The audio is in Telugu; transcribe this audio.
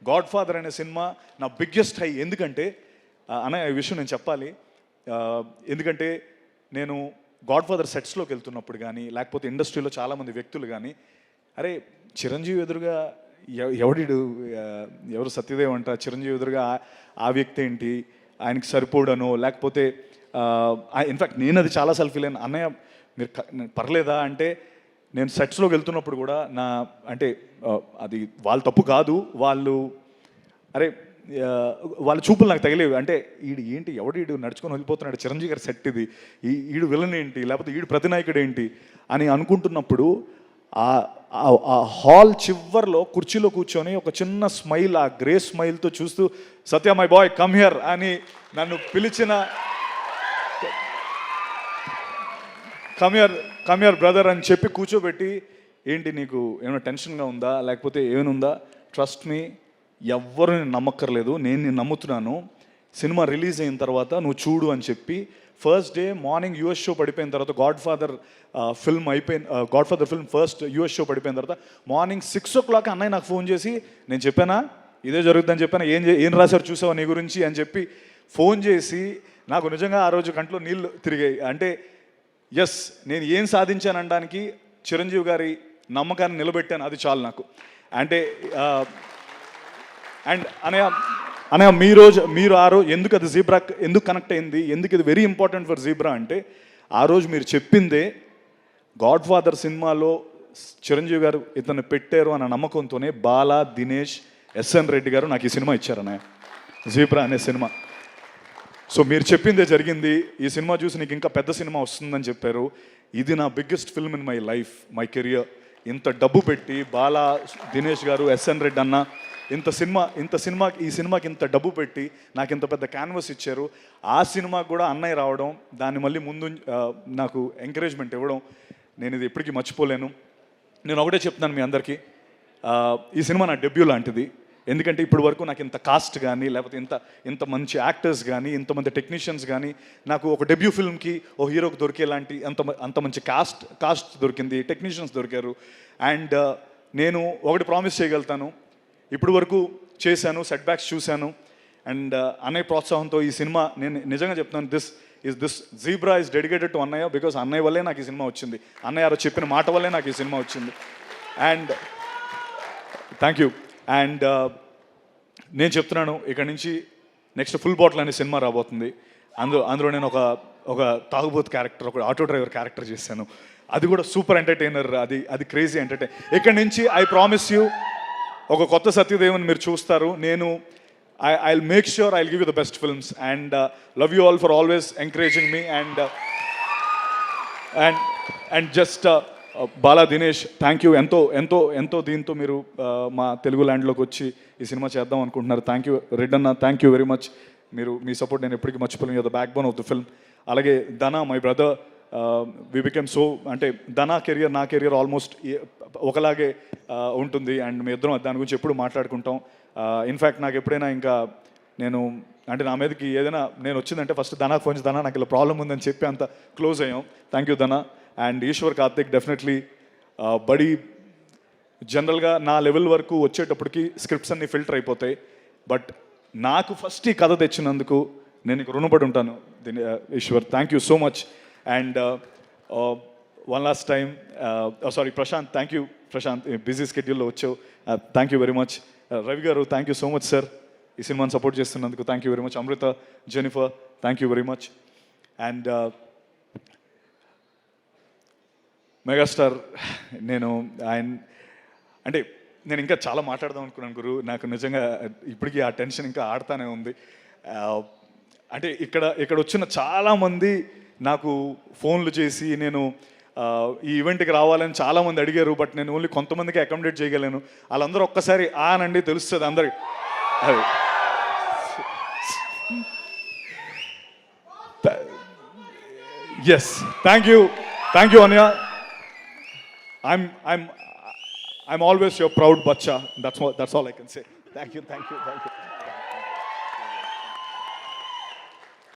గాడ్ ఫాదర్ అనే సినిమా నా బిగ్గెస్ట్ హై. ఎందుకంటే అనే ఈ విషయం నేను చెప్పాలి. ఎందుకంటే నేను గాడ్ ఫాదర్ సెట్స్లోకి వెళ్తున్నప్పుడు కానీ, లేకపోతే ఇండస్ట్రీలో చాలామంది వ్యక్తులు కానీ, అరే చిరంజీవి ఎదురుగా ఎవరు సత్యదేవ్ అంట, చిరంజీవి ఎదురుగా ఆ వ్యక్తి ఏంటి, ఆయనకి సరిపోడనో, లేకపోతే ఇన్ఫ్యాక్ట్ నేను అది చాలాసార్లు ఫీల్ అయినా, అన్నయ్య మీరు పర్లేదా అంటే, నేను సెట్స్లోకి వెళ్తున్నప్పుడు కూడా అంటే అది వాళ్ళ తప్పు కాదు, వాళ్ళ చూపులు నాకు తగిలేవి. అంటే ఈడు నడుచుకొని వెళ్ళిపోతున్నాడు, చిరంజీవి గారి సెట్ ఇది, ఈడు విలన్ ఏంటి, లేకపోతే ఈడు ప్రతినాయకుడు ఏంటి అని అనుకుంటున్నప్పుడు ఆ హాల్ చివర్లో కుర్చీలో కూర్చొని ఒక చిన్న స్మైల్, ఆ గ్రే స్మైల్తో చూస్తూ సత్య మై బాయ్ కమ్ హియర్ అని నన్ను పిలిచిన, కమ్ హియర్ బ్రదర్ అని చెప్పి కూర్చోబెట్టి, ఏంటి నీకు ఏమైనా టెన్షన్గా ఉందా, లేకపోతే ఏమైనా ట్రస్ట్ మీ, ఎవ్వరు నేను నమ్మక్కర్లేదు, నేను నమ్ముతున్నాను, సినిమా రిలీజ్ అయిన తర్వాత నువ్వు చూడు అని చెప్పి, first day morning US show పడిపోయిన తర్వాత, God father film first US show పడిపోయిన తర్వాత మార్నింగ్ 6 o'clock అన్నయ్య నాకు ఫోన్ చేసి, నేను చెప్పానా ఇదే జరుగుతుందని చెప్పానా, ఏం రాశారు చూసావా నీ గురించి అని చెప్పి ఫోన్ చేసి, నాకు నిజంగా ఆ రోజు కంట్లో నీళ్ళు తిరిగాయి. అంటే ఎస్, నేను ఏం సాధించాననడానికి చిరంజీవి గారి నమ్మకాన్ని నిలబెట్టాను, అది చాలు నాకు. అంటే అండ్ అనయ్య మీరు ఆ రోజు ఎందుకు అది జీబ్రా ఎందుకు కనెక్ట్ అయింది, ఎందుకు ఇది వెరీ ఇంపార్టెంట్ ఫర్ జీబ్రా అంటే, ఆ రోజు మీరు చెప్పిందే గాడ్ ఫాదర్ సినిమాలో చిరంజీవి గారు ఇతను పెట్టారు అన్న నమ్మకంతోనే బాలా, దినేష్, ఎస్ఎన్ రెడ్డి గారు నాకు ఈ సినిమా ఇచ్చారు అన్నయ్య, జీబ్రా అనే సినిమా. సో మీరు చెప్పిందే జరిగింది, ఈ సినిమా చూసి నీకు ఇంకా పెద్ద సినిమా వస్తుందని చెప్పారు. ఇది నా biggest film in my life, my career. ఇంత డబ్బు పెట్టి బాలా, దినేష్ గారు, ఎస్ఎన్ రెడ్డి అన్న ఈ సినిమాకి ఇంత డబ్బు పెట్టి నాకు ఇంత పెద్ద క్యాన్వస్ ఇచ్చారు. ఆ సినిమాకి కూడా అన్నయ్య రావడం, దాన్ని మళ్ళీ ముందు నాకు ఎంకరేజ్మెంట్ ఇవ్వడం, నేను ఇది ఎప్పటికీ మర్చిపోలేను. నేను ఒకటే చెప్తున్నాను మీ అందరికీ, ఈ సినిమా నా డెబ్యూ లాంటిది. ఎందుకంటే ఇప్పటి వరకు నాకు ఇంత కాస్ట్ కానీ, లేకపోతే ఇంత మంచి యాక్టర్స్ కానీ, ఇంతమంది టెక్నీషియన్స్ కానీ, నాకు ఒక డెబ్యూ ఫిల్మ్కి ఓ హీరోకి దొరికేలాంటి అంత మంచి కాస్ట్ దొరికింది, టెక్నీషియన్స్ దొరికారు. అండ్ నేను ఒకటి ప్రామిస్ చేయగలుగుతాను, ఇప్పుడు వరకు చేశాను, సెట్ బ్యాక్స్ చూశాను, అండ్ అన్నయ్య ప్రోత్సాహంతో ఈ సినిమా, నేను నిజంగా చెప్తున్నాను, this zebra is dedicated to అన్నయ్య, బికాస్ అన్నయ్య వల్లే నాకు ఈ సినిమా వచ్చింది, అన్నయ్య గారు చెప్పిన మాట వల్లే నాకు ఈ సినిమా వచ్చింది. And thank you. అండ్ నేను చెప్తున్నాను, ఇక్కడ నుంచి నెక్స్ట్ ఫుల్ బాటిల్ అనే సినిమా రాబోతుంది. అందులో నేను ఒక తాగుబోతు క్యారెక్టర్, ఒక ఆటో డ్రైవర్ క్యారెక్టర్ చేశాను. అది కూడా సూపర్ ఎంటర్టైనర్, అది క్రేజీ ఎంటర్టైన్. ఇక్కడ నుంచి ఐ ప్రామిస్ యూ ఒక కొత్త సత్యదేవన్ మీరు చూస్తారు. నేను I will make sure I will give you the best films. And love you all for always encouraging me. And just Bala, Dinesh, thank you. ఎంతో దీంతో మీరు మా తెలుగు ల్యాండ్లోకి వచ్చి ఈ సినిమా చేద్దాం అనుకుంటున్నారు. థ్యాంక్ యూ రెడ్డన్న, థ్యాంక్ యూ వెరీ మచ్. మీ సపోర్ట్ నేను ఎప్పటికీ మర్చిపోలేను. You're the backbone of the film. అలాగే Dhana, my brother, we became so, అంటే ధనా కెరియర్, నా కెరియర్ ఆల్మోస్ట్ ఒకలాగే ఉంటుంది. అండ్ మీ ఇద్దరం దాని గురించి ఎప్పుడు మాట్లాడుకుంటాం. ఇన్ఫ్యాక్ట్ నాకు ఎప్పుడైనా ఇంకా అంటే నా మీదకి ఏదైనా నేను వచ్చిందంటే ఫస్ట్ ధనాకు ఫోన్ చేసి, ధనా నాకు ఇలా ప్రాబ్లం ఉందని చెప్పి అంత క్లోజ్ అయ్యాం. Thank you Dhana. And Eshwar Karthik, definitely buddy. జనరల్గా నా లెవెల్ వరకు వచ్చేటప్పటికి స్క్రిప్ట్స్ అన్నీ ఫిల్టర్ అయిపోతాయి, బట్ నాకు ఫస్ట్ ఈ కథ తెచ్చినందుకు నేను నీకు రుణపడి ఉంటాను Eshwar. Thank you so much. And one last time, sorry Prashanth, thank you Prashanth, busy స్కెడ్యూల్లో వచ్చావు, థ్యాంక్ యూ వెరీ మచ్. Ravi garu, thank you so much sir, ఈ సినిమాని సపోర్ట్ చేస్తున్నందుకు thank you very much. Amrita, Jennifer, thank you very much. And megastar, నేను ఇంకా చాలా మాట్లాడదాం అనుకున్నాను గురు. నాకు నిజంగా ఇప్పటికీ ఆ టెన్షన్ ఇంకా ఆడుతూనే ఉంది. అంటే ఇక్కడ వచ్చిన చాలామంది నాకు ఫోన్లు చేసి నేను ఈ ఈవెంట్కి రావాలని చాలామంది అడిగారు, బట్ నేను ఓన్లీ కొంతమందికి అకామిడేట్ చేయగలను. వాళ్ళందరూ ఒక్కసారి ఆనండి తెలుస్తుంది అందరికి. ఎస్, థ్యాంక్ యూ అన్య. I'm always your proud bacha. That's all I can say. Thank you.